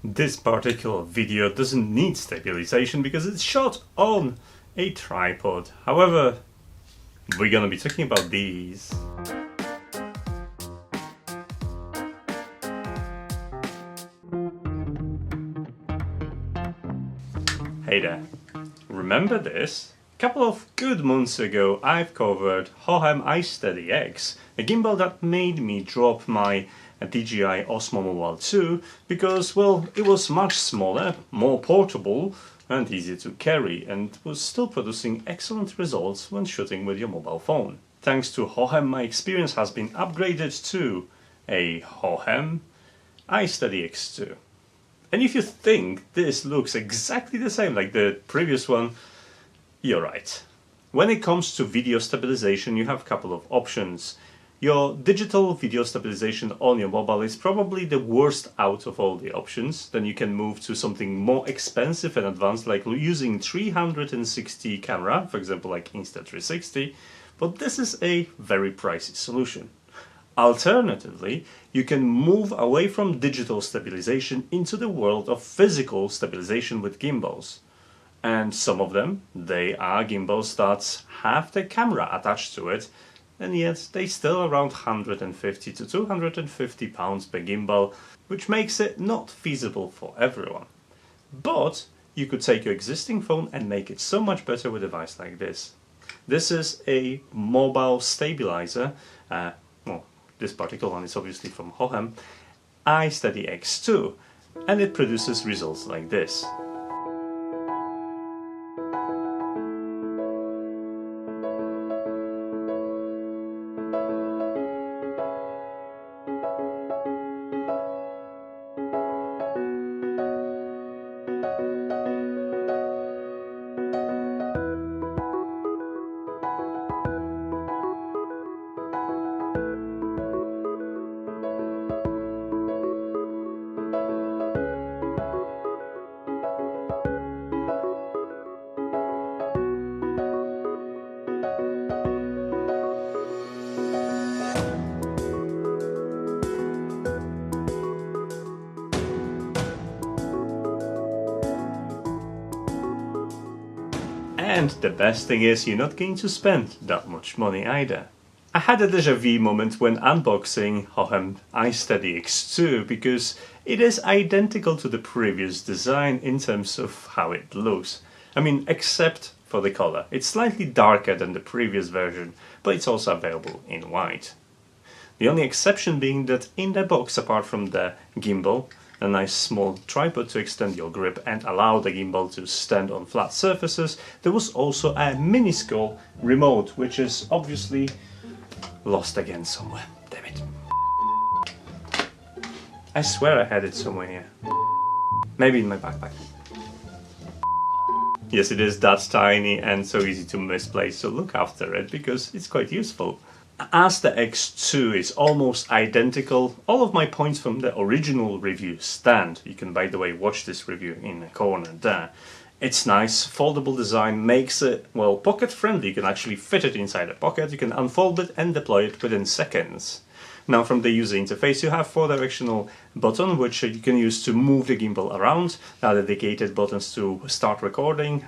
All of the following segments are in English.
This particular video doesn't need stabilization because it's shot on a tripod. However, we're gonna be talking about these. Hey there, remember this? A couple of good months ago I've covered Hohem iSteady X, a gimbal that made me drop my DJI Osmo Mobile 2 because, well, it was much smaller, more portable and easier to carry, and was still producing excellent results when shooting with your mobile phone. Thanks to Hohem, my experience has been upgraded to a Hohem iSteady X2. And if you think this looks exactly the same like the previous one, you're right. When it comes to video stabilization, you have a couple of options. Your digital video stabilization on your mobile is probably the worst out of all the options. Then you can move to something more expensive and advanced, like using 360 camera, for example like Insta360, but this is a very pricey solution. Alternatively, you can move away from digital stabilization into the world of physical stabilization with gimbals. And some of them, they are gimbals that have the camera attached to it, and yet they still around 150 to 250 pounds per gimbal, which makes it not feasible for everyone. But you could take your existing phone and make it so much better with a device like this. This is a mobile stabilizer, well, this particular one is obviously from Hohem, iSteady X2, and it produces results like this. And the best thing is, you're not going to spend that much money either. I had a déjà vu moment when unboxing Hohem iSteady X2 because it is identical to the previous design in terms of how it looks. I mean, except for the color. It's slightly darker than the previous version, but it's also available in white. The only exception being that in the box, apart from the gimbal, a nice small tripod to extend your grip and allow the gimbal to stand on flat surfaces, there was also a minuscule remote, which is obviously lost again somewhere. Damn it. I swear I had it somewhere here. Maybe in my backpack. Yes, it is that tiny and so easy to misplace, so look after it because it's quite useful. As the X2 is almost identical, all of my points from the original review stand. You can, by the way, watch this review in the corner there. It's nice, foldable design makes it, well, pocket friendly. You can actually fit it inside a pocket, you can unfold it and deploy it within seconds. Now from the user interface you have 4 directional buttons which you can use to move the gimbal around, dedicated buttons to start recording,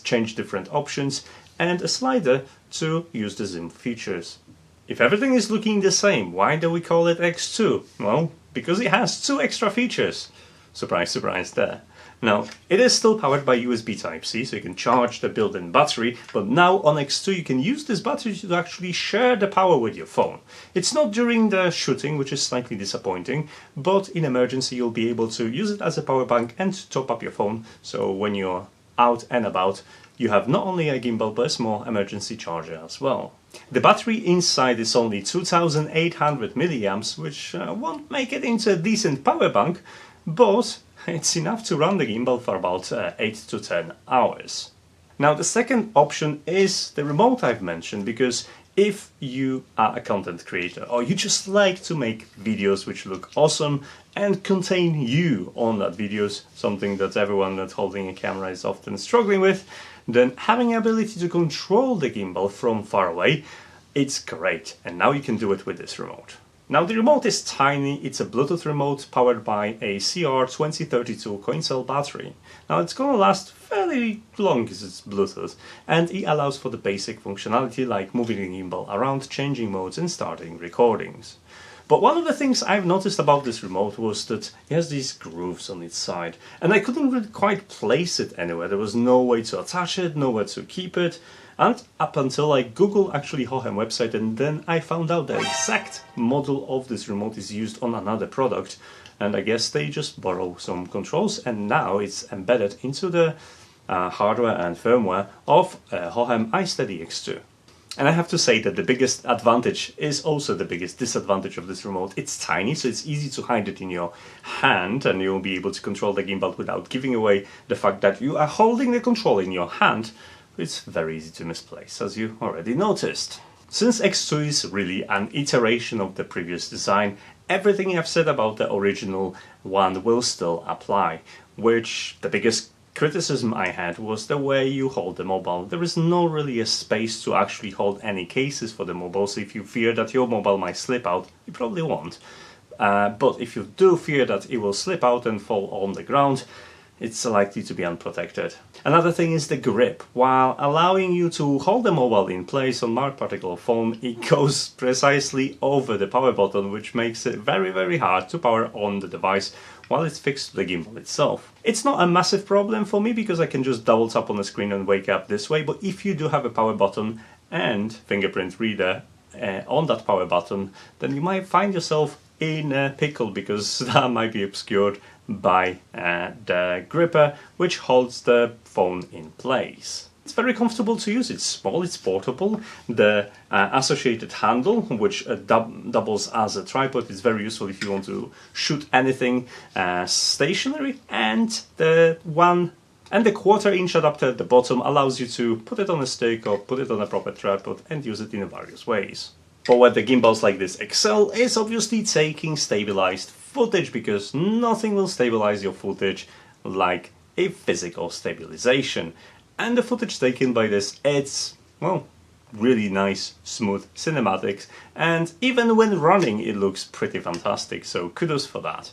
change different options, and a slider to use the zoom features. If everything is looking the same, why do we call it X2? Well, because it has 2 extra features. Surprise, surprise there. Now, it is still powered by USB Type-C, so you can charge the built-in battery, but now on X2 you can use this battery to actually share the power with your phone. It's not during the shooting, which is slightly disappointing, but in emergency you'll be able to use it as a power bank and top up your phone, so when you're out and about, you have not only a gimbal but a small emergency charger as well. The battery inside is only 2800 milliamps, which won't make it into a decent power bank, but it's enough to run the gimbal for about 8 to 10 hours. Now the second option is the remote I've mentioned, because if you are a content creator or you just like to make videos which look awesome and contain you on that videos, something that everyone that's holding a camera is often struggling with, then having the ability to control the gimbal from far away, it's great. And now you can do it with this remote. Now the remote is tiny, it's a Bluetooth remote powered by a CR2032 coin cell battery. Now it's gonna last fairly long because it's Bluetooth, and it allows for the basic functionality like moving the gimbal around, changing modes and starting recordings. But one of the things I've noticed about this remote was that it has these grooves on its side, and I couldn't really quite place it anywhere. There was no way to attach it, nowhere to keep it, and up until I googled actually Hohem website, and then I found out the exact model of this remote is used on another product, and I guess they just borrow some controls, and now it's embedded into the hardware and firmware of Hohem iSteady X2. And I have to say that the biggest advantage is also the biggest disadvantage of this remote. It's tiny, so it's easy to hide it in your hand, and you'll be able to control the gimbal without giving away the fact that you are holding the control in your hand. It's very easy to misplace, as you already noticed. Since X2 is really an iteration of the previous design, everything I've said about the original one will still apply, which the biggest criticism I had was the way you hold the mobile. There is no really a space to actually hold any cases for the mobile, so if you fear that your mobile might slip out, you probably won't. But if you do fear that it will slip out and fall on the ground, it's likely to be unprotected. Another thing is the grip. While allowing you to hold the mobile in place on marked particle foam, it goes precisely over the power button, which makes it very hard to power on the device while it's fixed to the gimbal itself. It's not a massive problem for me because I can just double tap on the screen and wake up this way, but if you do have a power button and fingerprint reader on that power button, then you might find yourself in a pickle because that might be obscured by the gripper which holds the phone in place. It's very comfortable to use. It's small, it's portable. The associated handle, which doubles as a tripod, is very useful if you want to shoot anything stationary, and the 1¼ adapter at the bottom allows you to put it on a stick or put it on a proper tripod and use it in various ways. But where the gimbals like this excel is obviously taking stabilized footage, because nothing will stabilize your footage like a physical stabilization. And the footage taken by this, it's, well, really nice, smooth cinematics, and even when running it looks pretty fantastic, so kudos for that.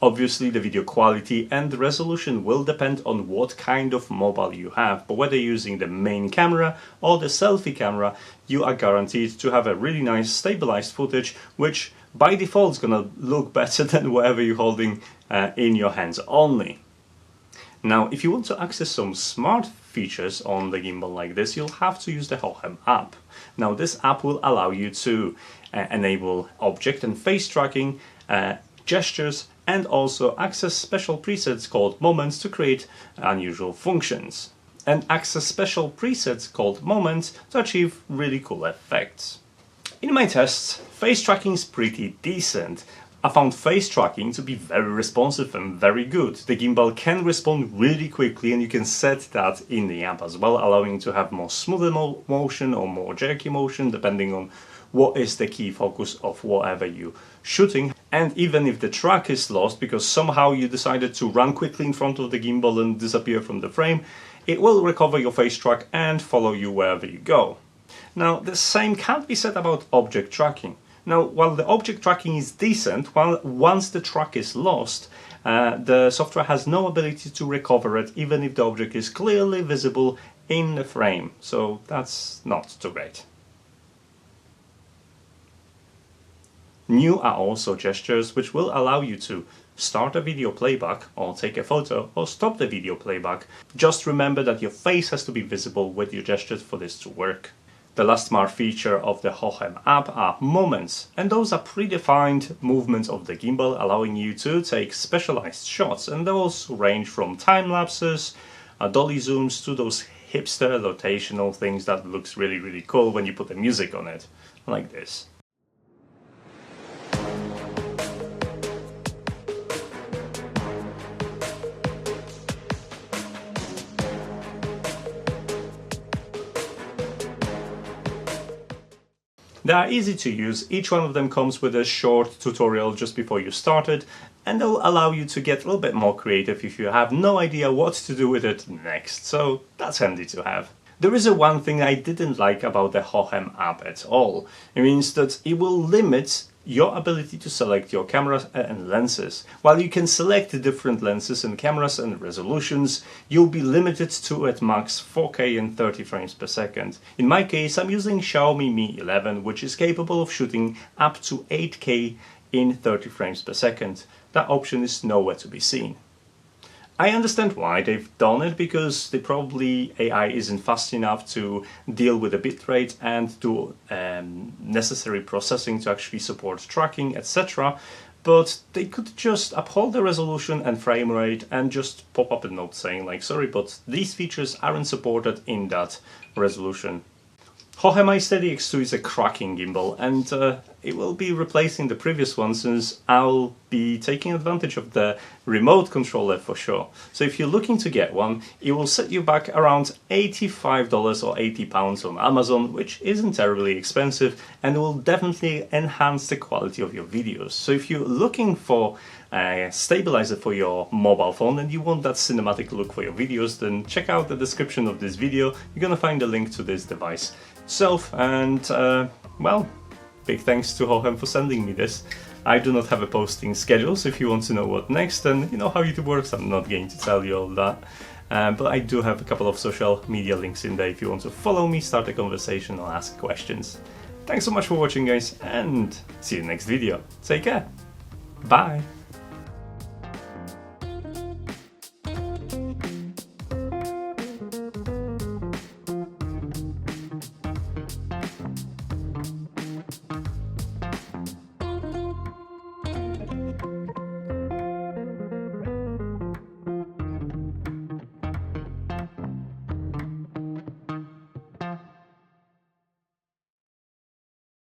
Obviously the video quality and the resolution will depend on what kind of mobile you have, but whether you're using the main camera or the selfie camera, you are guaranteed to have a really nice stabilized footage, which by default is gonna look better than whatever you're holding in your hands only. Now, if you want to access some smart features on the gimbal like this, you'll have to use the Hohem app. Now, this app will allow you to enable object and face tracking, gestures, and also access special presets called moments to create unusual functions, and access special presets called moments to achieve really cool effects. In my tests, face tracking is pretty decent. I found face tracking to be very responsive and very good. The gimbal can respond really quickly, and you can set that in the app as well, allowing you to have more smoother motion or more jerky motion depending on what is the key focus of whatever you're shooting. And even if the track is lost because somehow you decided to run quickly in front of the gimbal and disappear from the frame, it will recover your face track and follow you wherever you go. Now, the same can't be said about object tracking. Now, while the object tracking is decent, once the track is lost, the software has no ability to recover it, even if the object is clearly visible in the frame. So that's not too great. New are also gestures which will allow you to start a video playback or take a photo or stop the video playback. Just remember that your face has to be visible with your gestures for this to work. The last smart feature of the Hohem app are moments, and those are predefined movements of the gimbal allowing you to take specialized shots, and those range from time lapses, dolly zooms to those hipster rotational things that looks really cool when you put the music on it, like this. They are easy to use. Each one of them comes with a short tutorial just before you start it, and they'll allow you to get a little bit more creative if you have no idea what to do with it next, so that's handy to have. There is one thing I didn't like about the Hohem app at all. It means that it will limit your ability to select your cameras and lenses. While you can select different lenses and cameras and resolutions, you'll be limited to at max 4K and 30 frames per second. In my case, I'm using Xiaomi Mi 11, which is capable of shooting up to 8K in 30 frames per second. That option is nowhere to be seen. I understand why they've done it, because probably AI isn't fast enough to deal with the bitrate and do necessary processing to actually support tracking, etc. But they could just uphold the resolution and frame rate and just pop up a note saying like, sorry, but these features aren't supported in that resolution. Hohem iSteady X2 is a cracking gimbal, and it will be replacing the previous one, since I'll be taking advantage of the remote controller for sure. So if you're looking to get one, it will set you back around $85 or £80 on Amazon, which isn't terribly expensive, and will definitely enhance the quality of your videos. So if you're looking for a stabilizer for your mobile phone and you want that cinematic look for your videos, then check out the description of this video. You're gonna find a link to this device itself, and well, big thanks to Hohem for sending me this. I do not have a posting schedule, so if you want to know what next, then you know how YouTube works, I'm not going to tell you all that. But I do have a couple of social media links in there if you want to follow me, start a conversation or ask questions. Thanks so much for watching, guys, and see you next video. Take care. Bye.